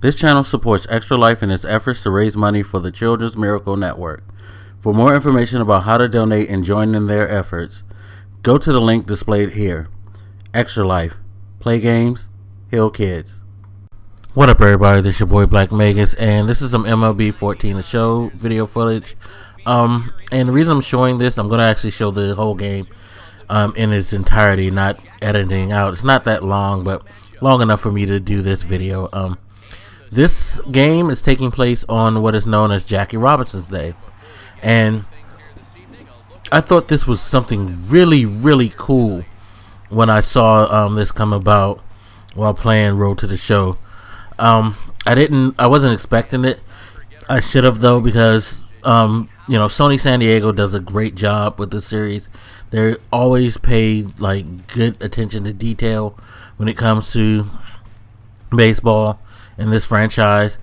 This channel supports Extra Life in its efforts to raise money for the Children's Miracle Network. For more information about how to donate and join in their efforts, go to the link displayed here. Extra Life. Play games, heal kids. What up, everybody? This is your boy Black Megas, and this is some MLB 14 The Show video footage. And the reason I'm showing this, I'm going to actually show the whole game in its entirety, not editing out. It's not that long, but long enough for me to do this video. This game is taking place on what is known as Jackie Robinson's Day, and I thought this was something really, really cool when I saw this come about while playing Road to the Show. I wasn't expecting it. I should have, though, because Sony San Diego does a great job with the series. They always pay good attention to detail when it comes to baseball in this franchise,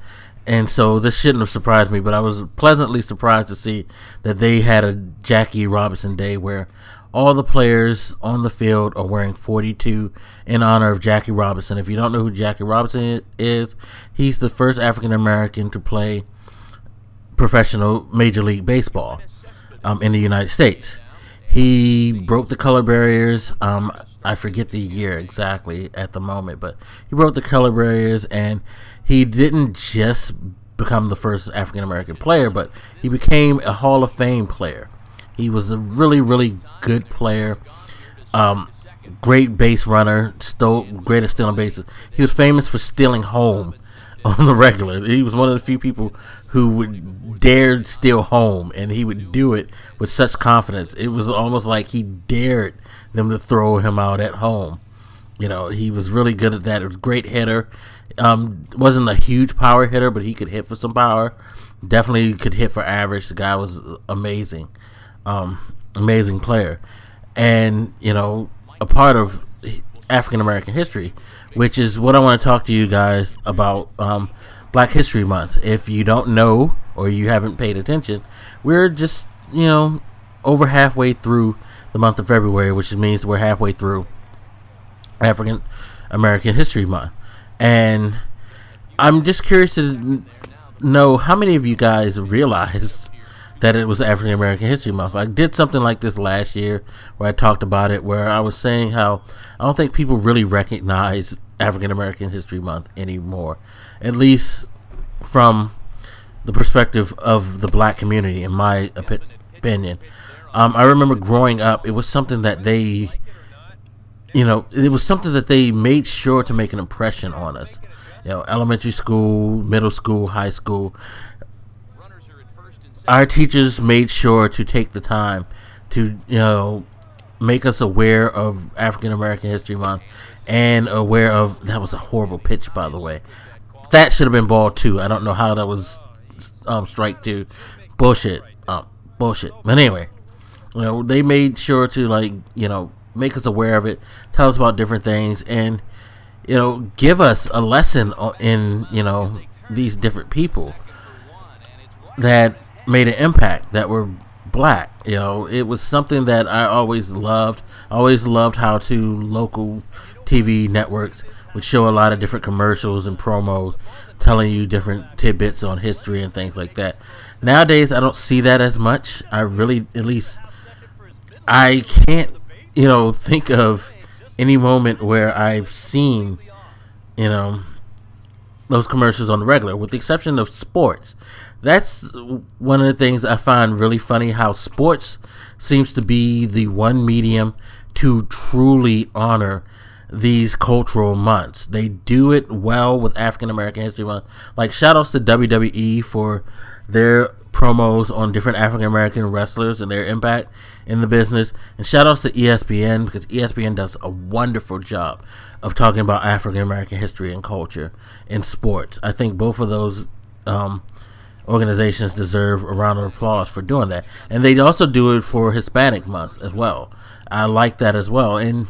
and so this shouldn't have surprised me, but I was pleasantly surprised to see that they had a Jackie Robinson Day where all the players on the field are wearing 42 in honor of Jackie Robinson. If you don't know who Jackie Robinson is, he's the first African American to play professional Major League Baseball in the United States. He broke the color barriers. I forget the year exactly at the moment, but he broke the color barriers, and he didn't just become the first African American player, but he became a Hall of Fame player. He was a really, really good player, great base runner, great at stealing bases. He was famous for stealing home on the regular. He was one of the few people who would dare steal home, and he would do it with such confidence. It was almost like he dared them to throw him out at home. He was really good at that. He was a great hitter. Wasn't a huge power hitter, but he could hit for some power. Definitely could hit for average. The guy was amazing. Amazing player. And, a part of African American history, which is what I want to talk to you guys about, Black History Month. If you don't know or you haven't paid attention, we're just, over halfway through the month of February, which means we're halfway through African American History Month. And I'm just curious to know how many of you guys realize that it was African American History Month. I did something like this last year where I talked about it, where I was saying how I don't think people really recognize African American History Month anymore, at least from the perspective of the black community, in my opinion. I remember growing up, it was something that they made sure to make an impression on us. Elementary school, middle school, high school. Our teachers made sure to take the time to, make us aware of African American History Month and aware of, that was a horrible pitch, by the way. That should have been ball two. I don't know how that was strike two. Bullshit. Bullshit. But anyway, they made sure to make us aware of it, tell us about different things, and give us a lesson in these different people that made an impact, that were black. It was something that I always loved. I always loved how local TV networks would show a lot of different commercials and promos telling you different tidbits on history and things like that. Nowadays, I don't see that as much. I can't think of any moment where I've seen those commercials on the regular, with the exception of sports. That's one of the things I find really funny, how sports seems to be the one medium to truly honor these cultural months. They do it well with African American History Month. Shout outs to WWE for their promos on different African American wrestlers and their impact in the business, and shout outs to ESPN, because ESPN does a wonderful job of talking about African American history and culture in sports. I think both of those organizations deserve a round of applause for doing that, and they also do it for Hispanic months as well. I like that as well. And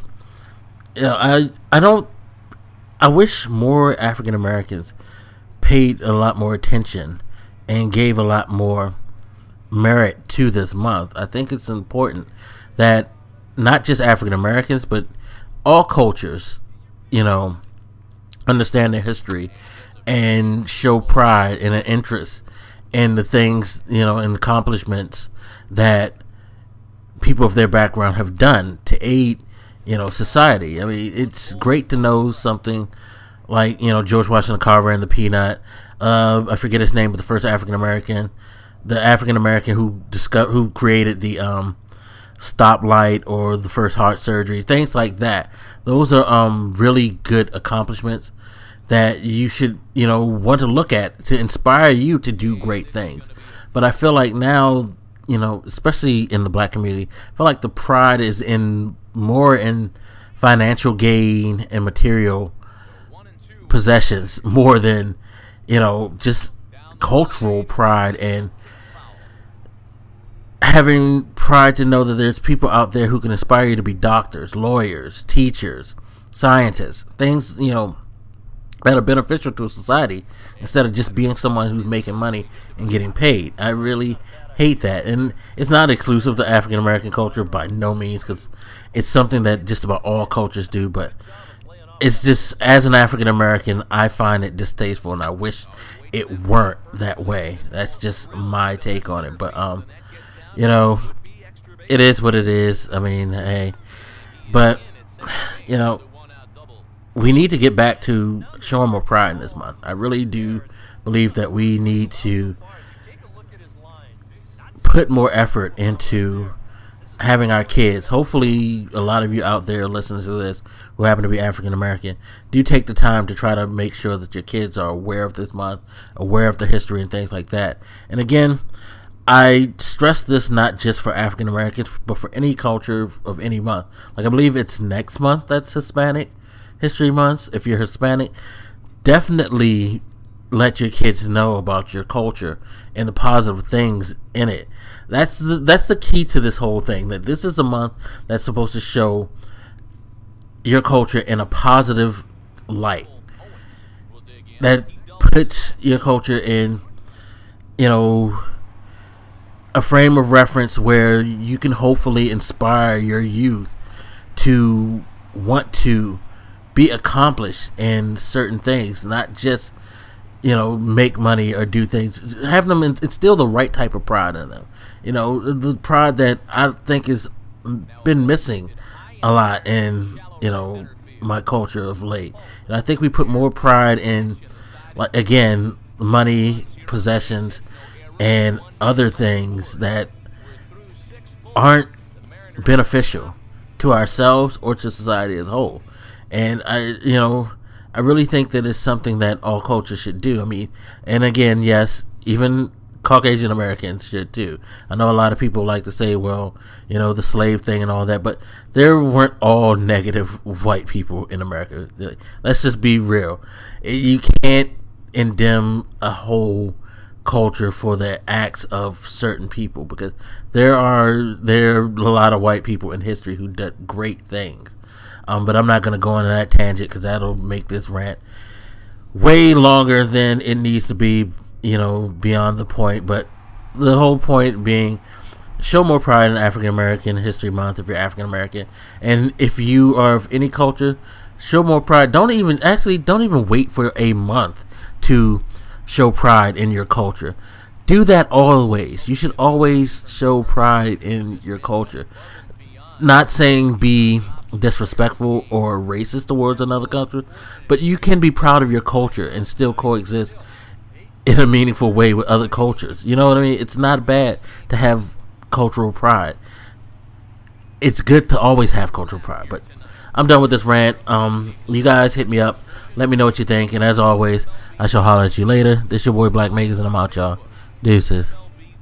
I wish more African Americans paid a lot more attention and gave a lot more merit to this month. I think it's important that not just African Americans, but all cultures, understand their history and show pride and an interest in the things, and accomplishments that people of their background have done to aid, society. I mean, it's great to know something like, George Washington Carver and the Peanut. I forget his name, but the first African American who created the stoplight or the first heart surgery, things like that. Those are really good accomplishments that you should, want to look at to inspire you to do great things. But I feel like now, especially in the black community, I feel like the pride is more in financial gain and material possessions more than, just cultural pride and having pride to know that there's people out there who can inspire you to be doctors, lawyers, teachers, scientists, things, that are beneficial to society instead of just being someone who's making money and getting paid. I really hate that. And it's not exclusive to African American culture by no means, because it's something that just about all cultures do. But it's just, as an African American, I find it distasteful, and I wish it weren't that way. That's just my take on it. But it is what it is. I mean, hey, but we need to get back to showing more pride in this month. I really do believe that we need to put more effort into having our kids. Hopefully, a lot of you out there listening to this who happen to be African American, do take the time to try to make sure that your kids are aware of this month, aware of the history and things like that. And again, I stress this not just for African Americans, but for any culture of any month. Like, I believe it's next month that's Hispanic History Month. If you're Hispanic, definitely let your kids know about your culture and the positive things in it. That's the key to this whole thing, that this is a month that's supposed to show your culture in a positive light, that puts your culture in, a frame of reference where you can hopefully inspire your youth to want to be accomplished in certain things, not just, make money or do things. Have them instill the right type of pride in them. The pride that I think has been missing a lot in, my culture of late. And I think we put more pride in, like, again, money, possessions, and other things that aren't beneficial to ourselves or to society as a whole. And I really think that it's something that all cultures should do. I mean, and again, yes, even Caucasian Americans should too. I know a lot of people like to say, well, the slave thing and all that, but there weren't all negative white people in America. Let's just be real. You can't condemn a whole culture for the acts of certain people, because there are a lot of white people in history who did great things. But I'm not going to go on that tangent, because that'll make this rant way longer than it needs to be, beyond the point. But the whole point being, show more pride in African American History Month if you're African American. And if you are of any culture, show more pride. Don't even wait for a month to show pride in your culture. Do that always. You should always show pride in your culture. Not saying be disrespectful or racist towards another culture, but you can be proud of your culture and still coexist in a meaningful way with other cultures. You know what I mean? It's not bad to have cultural pride. It's good to always have cultural pride. But I'm done with this rant. You guys hit me up. Let me know what you think. And as always, I shall holler at you later. This your boy Black Makers, and I'm out, y'all. Deuces.